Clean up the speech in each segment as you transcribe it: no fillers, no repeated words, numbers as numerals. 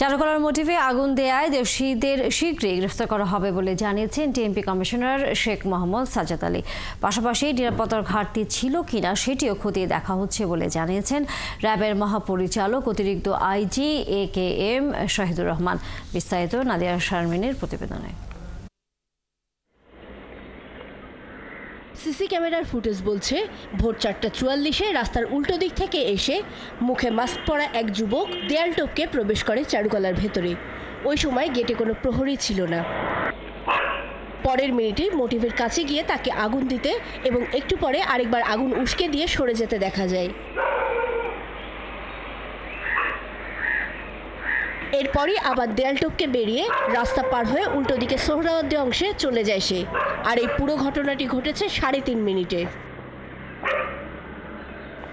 চারুকলার মোটিভে আগুন দেয়ায় দোষীদের শীঘ্রই গ্রেফতার করা হবে বলে জানিয়েছেন ডিএমপি কমিশনার শেখ মোহাম্মদ সাজ্জাদ আলী। পাশাপাশি নিরাপত্তার ঘাটতি ছিল কিনা সেটিও খতিয়ে দেখা হচ্ছে বলে জানিয়েছেন র্যাবের মহাপরিচালক অতিরিক্ত আইজি AKM শাহিদুর রহমান। বিস্তারিত নাদিয়া শারমিনের প্রতিবেদনে। সিসি ক্যামেরার ফুটেজ বলছে ভোর 4:44-এ রাস্তার উল্টো দিক থেকে এসে মুখে মাস্ক পরা এক যুবক দেয়াল টপকে প্রবেশ করে চারুকলার ভেতরে। ওই সময় গেটে কোনো প্রহরী ছিল না। পরের মিনিটে মোটিভের কাছে গিয়ে তাকে আগুন দিতে এবং একটু পরে আরেকবার আগুন উস্কে দিয়ে সরে যেতে দেখা যায়। এরপরই আবার দেয়াল টপকে বেরিয়ে রাস্তা পার হয়ে উল্টো দিকে সোহরাওয়ার্দী অংশে চলে যায় সে। আর এই পুরো ঘটনাটি ঘটেছে 3.5 মিনিটে।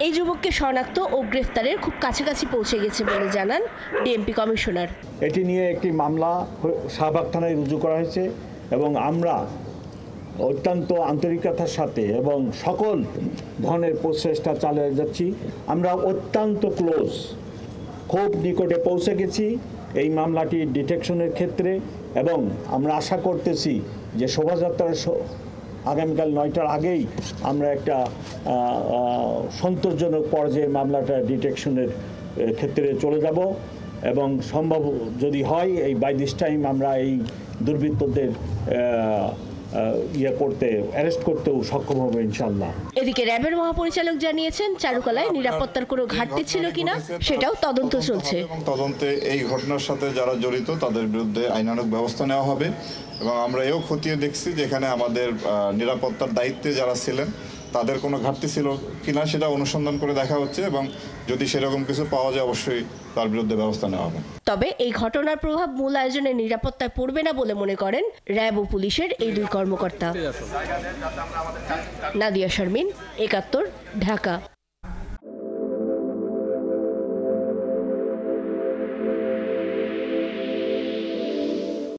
এই যুবককে শনাক্ত ও গ্রেফতারের খুব কাছাকাছি পৌঁছে গেছে বলে জানান ডিএমপি কমিশনার। এটি নিয়ে একটি মামলা শাহবাগ থানায় রুজু করা হয়েছে এবং আমরা অত্যন্ত আন্তরিকতার সাথে এবং সকল ধরনের প্রচেষ্টা চালিয়ে যাচ্ছি। আমরা অত্যন্ত ক্লোজ, খুব নিকটে পৌঁছে গেছি এই মামলাটি ডিটেকশনের ক্ষেত্রে এবং আমরা আশা করতেছি যে শোভাযাত্রার আগামীকাল 9টার আগেই আমরা একটা সন্তোষজনক পর্যায়ে মামলাটা ডিটেকশনের ক্ষেত্রে চলে যাব এবং সম্ভব যদি হয় এই বাই দিস টাইম আমরা এই দুর্বৃত্তদের অ্যারেস্ট করতেও সক্ষম হবে ইনশাআল্লাহ। এদিকে র্যাবের মহাপরিচালক জানিয়েছেন চারুকলায় নিরাপত্তার কোনো ঘাটতি ছিল কিনা সেটাও তদন্ত চলছে। তদন্তে এই ঘটনার সাথে যারা জড়িত তাদের বিরুদ্ধে আইনানুগ ব্যবস্থা নেওয়া হবে এবং আমরা এও খতিয়ে দেখছি যে এখানে আমাদের নিরাপত্তার দায়িত্বে যারা ছিলেন তাদের কোনো ঘাটতি ছিল কিনা সেটা অনুসন্ধান করে দেখা হচ্ছে এবং যদি সেরকম কিছু পাওয়া যায় অবশ্যই তার বিরুদ্ধে ব্যবস্থা নেওয়া হবে। তবে এই ঘটনার প্রভাব মূল আয়োজনের নিরাপত্তায় পড়বে না বলে মনে করেন র্যাব ও পুলিশের এই দুই কর্মকর্তা। নাদিয়া শারমিন, ৭১, ঢাকা।